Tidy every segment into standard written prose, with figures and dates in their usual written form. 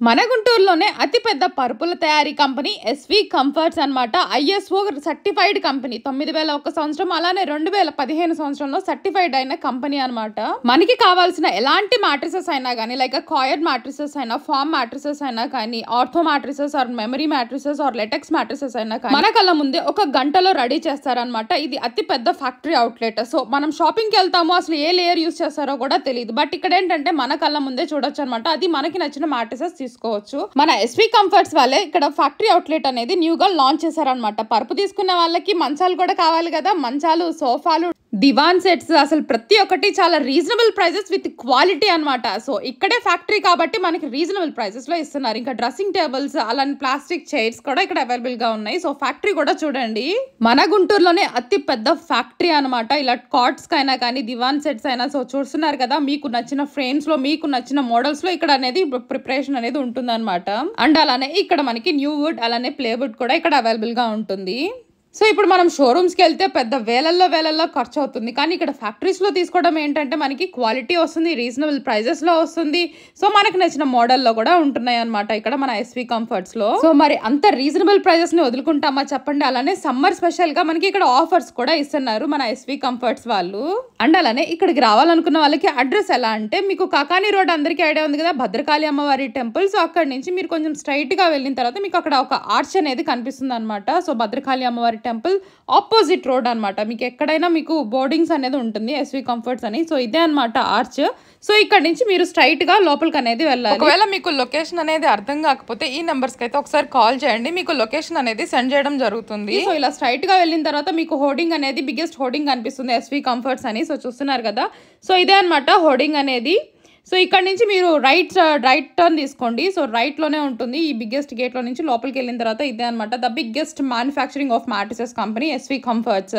మన గుంటూరులోనే అతిపెద్ద పరుపుల తయారీ కంపెనీ ఎస్వి కంఫర్ట్స్ అన్నమాట. ISO certified company. 9001 సంవత్సరం అలానే 2015 సంవత్సరంలో సర్టిఫైడ్ అయిన కంపెనీ అన్నమాట. మనకి కావాల్సిన ఎలాంటి మ్యాట్రిసెస్ అయినా కానీ లైక్ కాయర్ మ్యాట్రిసెస్ అయినా, ఫామ్ మ్యాట్రిసెస్ అయినా కానీ, ortho mattresses or memory mattresses or latex mattresses అయినా కానీ మన కళ్ళ ముందే ఒక గంటలో రెడీ చేస్తారనమాట. ఇది అతి పెద్ద ఫ్యాక్టరీ అవుట్లెట్. సో మనం షాపింగ్కి వెళ్తామో అసలు ఏ లేయర్ యూస్ చేస్తారో కూడా తెలియదు. బట్ ఇక్కడ ఏంటంటే మన కళ్ళ ముందే చూడొచ్చు అనమాట. అది మనకి నచ్చిన మ్యాట్రిసెస్ తీసుకోవచ్చు. మన ఎస్వి కంఫర్ట్స్ వాళ్ళే ఇక్కడ ఫ్యాక్టరీ అవుట్లెట్ అనేది న్యూగా లాంచ్ చేశారనమాట. పరుపు తీసుకునే వాళ్ళకి మంచాలు కూడా కావాలి కదా, మంచాలు, సోఫాలు, దివాన్ సెట్స్, అసలు ప్రతి ఒక్కటి చాలా రీజనబుల్ ప్రైజెస్ విత్ క్వాలిటీ అనమాట. సో ఇక్కడే ఫ్యాక్టరీ కాబట్టి మనకి రీజనబుల్ ప్రైజెస్ లో ఇస్తున్నారు. ఇంకా డ్రెస్సింగ్ టేబుల్స్ అలానే ప్లాస్టిక్ చైర్స్ కూడా ఇక్కడ అవైలబుల్ గా ఉన్నాయి. సో ఫ్యాక్టరీ కూడా చూడండి, మన గుంటూరులోనే అతి పెద్ద ఫ్యాక్టరీ అనమాట. ఇలా కాట్స్ కైనా కానీ, దివాన్ సెట్స్ అయినా సో చూస్తున్నారు కదా, మీకు నచ్చిన ఫ్రేమ్స్ లో, మీకు నచ్చిన మోడల్స్ లో ఇక్కడ అనేది ప్రిపరేషన్ అనేది ఉంటుంది అనమాట. అండ్ అలానే ఇక్కడ మనకి న్యూ వుడ్ అలానే ప్లేవుడ్ కూడా ఇక్కడ అవైలబుల్ గా ఉంటుంది. సో ఇప్పుడు మనం షోరూమ్స్కి వెళ్తే పెద్ద వేలల్లో ఖర్చు అవుతుంది. కానీ ఇక్కడ ఫ్యాక్టరీస్లో తీసుకోవడం ఏంటంటే మనకి క్వాలిటీ వస్తుంది, రీజనబుల్ ప్రైజెస్లో వస్తుంది. సో మనకు నచ్చిన మోడల్లో కూడా ఉంటున్నాయి అనమాట ఇక్కడ మన ఎస్వి కంఫర్ట్స్లో. సో మరి అంత రీజనబుల్ ప్రైజెస్ని వదులుకుంటామా చెప్పండి. అలానే సమ్మర్ స్పెషల్గా మనకి ఇక్కడ ఆఫర్స్ కూడా ఇస్తున్నారు మన ఎస్వి కంఫర్ట్స్ వాళ్ళు. అండ్ అలానే ఇక్కడికి రావాలనుకున్న వాళ్ళకి అడ్రస్ ఎలా అంటే, మీకు కాకాని రోడ్ అందరికీ ఐడియా ఉంది కదా, భద్రకాళి అమ్మవారి టెంపుల్. సో అక్కడి నుంచి మీరు కొంచెం స్ట్రైట్గా వెళ్ళిన తర్వాత మీకు అక్కడ ఒక ఆర్చ్ అనేది కనిపిస్తుంది అనమాట. సో భద్రకాళి అమ్మవారి టెంపుల్ ఆపోజిట్ రోడ్ అనమాట. మీకు ఎక్కడైనా మీకు బోర్డింగ్స్ అనేది ఉంటుంది ఎస్వి కంఫర్ట్స్ అని. సో ఇదే అనమాట ఆర్చ్. సో ఇక్కడ నుంచి మీరు స్ట్రైట్ గా లోపలికి అనేది వెళ్ళాలి. ఒకవేళ మీకు లొకేషన్ అనేది అర్థం కాకపోతే ఈ నెంబర్స్ కి అయితే ఒకసారి కాల్ చేయండి, మీకు లొకేషన్ అనేది సెండ్ చేయడం జరుగుతుంది. సో ఇలా స్ట్రైట్ గా వెళ్ళిన తర్వాత మీకు హోర్డింగ్ అనేది, బిగ్గెస్ట్ హోర్డింగ్ కనిపిస్తుంది ఎస్వి కంఫర్ట్స్ అని. సో చూస్తున్నారు కదా, సో ఇదే అనమాట హోర్డింగ్ అనేది. సో ఇక్కడ నుంచి మీరు రైట్ టర్న్ తీసుకోండి. సో రైట్లోనే ఉంటుంది ఈ బిగ్గెస్ట్ గేట్లో నుంచి లోపలికి వెళ్ళిన తర్వాత ఇదే అనమాట the biggest manufacturing of mattresses company SV Comforts.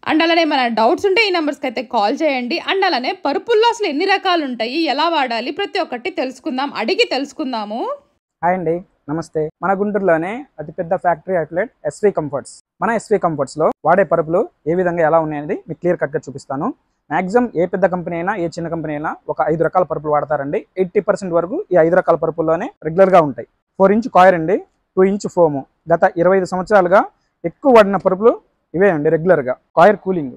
And అలానే మన డౌట్స్ ఉంటే ఈ నెంబర్స్కి అయితే కాల్ చేయండి. అండ్ అలానే పరుపుల్లో అసలు ఎన్ని రకాలు ఉంటాయి, ఎలా వాడాలి, ప్రతి ఒక్కటి తెలుసుకుందాం, అడిగి తెలుసుకుందాము. హాయ్ అండి, నమస్తే. మన గుంటూరులోనే అతిపెద్ద ఫ్యాక్టరీ అవుట్లెట్ ఎస్వి కంఫర్ట్స్. మన ఎస్వి కంఫర్ట్స్లో వాడే పరుపులు ఏ విధంగా ఎలా ఉన్నాయనేది మీకు క్లియర్ కట్గా చూపిస్తాను. మ్యాక్సిమం ఏ పెద్ద కంపెనీ అయినా, ఏ చిన్న కంపెనీ అయినా ఒక 5 రకాల పరుపులు వాడతారండి. 80% వరకు ఈ 5 రకాల పరుపుల్లోనే రెగ్యులర్గా ఉంటాయి. 4 ఇంచ్ కాయర్ అండి, 2 ఇంచ్ ఫోము. గత 25 సంవత్సరాలుగా ఎక్కువ వాడిన పరుపులు ఇవే అండి రెగ్యులర్గా. కాయర్ కూలింగ్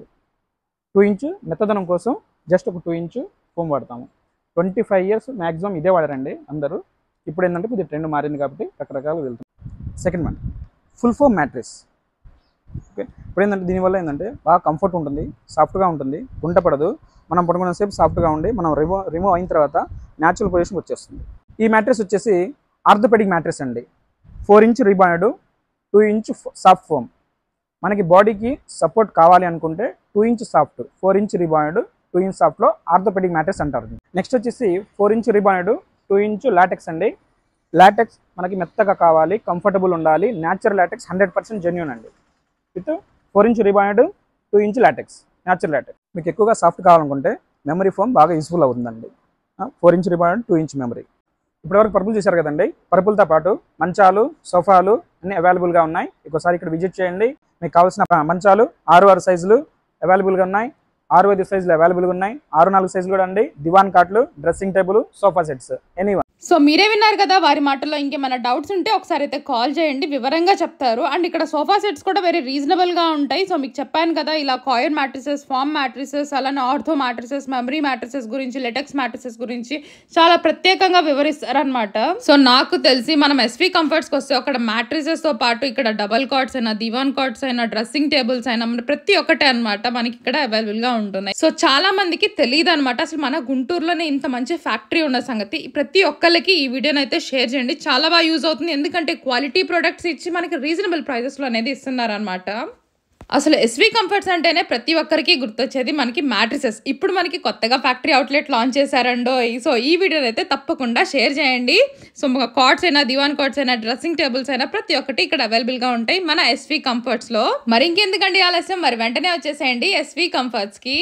2 ఇంచ్ మెత్తదనం కోసం జస్ట్ ఒక 2 ఇంచ్ ఫోమ్ వాడతాము. 25 ఇయర్స్ మ్యాక్సిమం ఇదే వాడారండి అందరూ. ఇప్పుడు ఏంటంటే కొద్దిగా ట్రెండ్ మారింది కాబట్టి రకరకాలు వెళ్తాం. Second one full foam mattress. Okay, ఇప్పుడు ఏంటంటే దీనివల్ల ఏంటంటే బాగా కంఫర్ట్ ఉంటుంది, సాఫ్ట్గా ఉంటుంది, గుంట పడదు. మనం పడుకునేసేపు సాఫ్ట్గా ఉండి మనం రిమూవ్ అయిన తర్వాత న్యాచురల్ పొజిషన్ వచ్చేస్తుంది. ఈ మ్యాట్రిస్ వచ్చేసి ఆర్థోపెడిక్ మ్యాట్రిస్ అండి. 4 inch rebonded, 2 inch soft foam. మనకి బాడీకి సపోర్ట్ కావాలి అనుకుంటే 2 inch soft, 4 inch rebonded, 2 inch సాఫ్ట్లో ఆర్థోపెడిక్ మ్యాట్రిస్ అంటారు. నెక్స్ట్ వచ్చేసి 4 ఇంచ్ రిబాండెడ్, 2 ఇంచ్ లాటెక్స్ అండి. లాటెక్స్ మనకి మెత్తగా కావాలి, కంఫర్టబుల్ ఉండాలి. న్యాచురల్ లాటెక్స్ 100% జెన్యూన్ అండి. With 4 inch rebonded, 2 inch latex, natural latex. మీకు ఎక్కువగా సాఫ్ట్ కావాలనుకుంటే మెమరీ ఫోమ్ బాగా యూస్ఫుల్ అవుతుందండి. 4 ఇంచ్ రిబాండెడ్, 2 ఇంచ్ మెమరీ. ఇప్పటివరకు పరుపులు చూశారు కదండి. పరుపులతో పాటు మంచాలు, సోఫాలు అన్నీ అవైలబుల్గా ఉన్నాయి. ఒకసారి ఇక్కడ విజిట్ చేయండి. మీకు కావాల్సిన మంచాలు 6 సైజులు అవైలబుల్గా ఉన్నాయి, 6 సైజులు అవైలబుల్గా ఉన్నాయి, 6 సైజులు కూడా అండి. దివాన్ కాట్లు, dressing table, sofa sets, anyone. So మీరే విన్నారు కదా వారి మాటల్లో. ఇంకేమైనా డౌట్స్ ఉంటే ఒకసారి అయితే కాల్ చేయండి, వివరంగా చెప్తారు. అండ్ ఇక్కడ సోఫా సెట్స్ కూడా వెరీ రీజనబుల్గా ఉంటాయి. సో మీకు చెప్పాను కదా, ఇలా కాయర్ మ్యాట్రిసెస్, ఫామ్ మ్యాట్రిసెస్, అలానే ఆర్థో మ్యాట్రిసెస్, మెమరీ మ్యాట్రిసెస్ గురించి, లెటెక్స్ మ్యాట్రిసెస్ గురించి చాలా ప్రత్యేకంగా వివరిస్తారనమాట. సో నాకు తెలిసి మనం ఎస్వి కంఫర్ట్స్కి వస్తే అక్కడ మ్యాట్రిసెస్తో పాటు ఇక్కడ డబల్ కాట్స్ అయినా, దివాన్ కాట్స్ అయినా, డ్రెస్సింగ్ టేబుల్స్ అయినా ప్రతి ఒక్కటే అనమాట మనకి ఇక్కడ అవైలబుల్గా ఉంటున్నాయి. సో చాలా మందికి తెలియదు అనమాట అసలు మన గుంటూరులోనే ఇంత మంచి ఫ్యాక్టరీ ఉన్న సంగతి. ప్రతి ఒక్కరికి ఈ వీడియోని అయితే షేర్ చేయండి, చాలా బాగా యూజ్ అవుతుంది. ఎందుకంటే క్వాలిటీ ప్రొడక్ట్స్ ఇచ్చి మనకి రీజనబుల్ ప్రైజెస్లో అనేది ఇస్తున్నారు అనమాట. అసలు ఎస్వి కంఫర్ట్స్ అంటేనే ప్రతి ఒక్కరికి గుర్తొచ్చేది మనకి మ్యాట్రిసెస్. ఇప్పుడు మనకి కొత్తగా ఫ్యాక్టరీ అవుట్లెట్ లాంచ్ చేశారండో. సో ఈ వీడియోని అయితే తప్పకుండా షేర్ చేయండి. సో కాట్స్ అయినా, దివాన్ కాట్స్ అయినా, డ్రెస్సింగ్ టేబుల్స్ అయినా ప్రతి ఒక్కటి ఇక్కడ అవైలబుల్గా ఉంటాయి మన ఎస్వి కంఫర్ట్స్లో. మరి ఇంకెందుకండి ఆలస్యం, మరి వెంటనే వచ్చేసేయండి ఎస్వి కంఫర్ట్స్కి.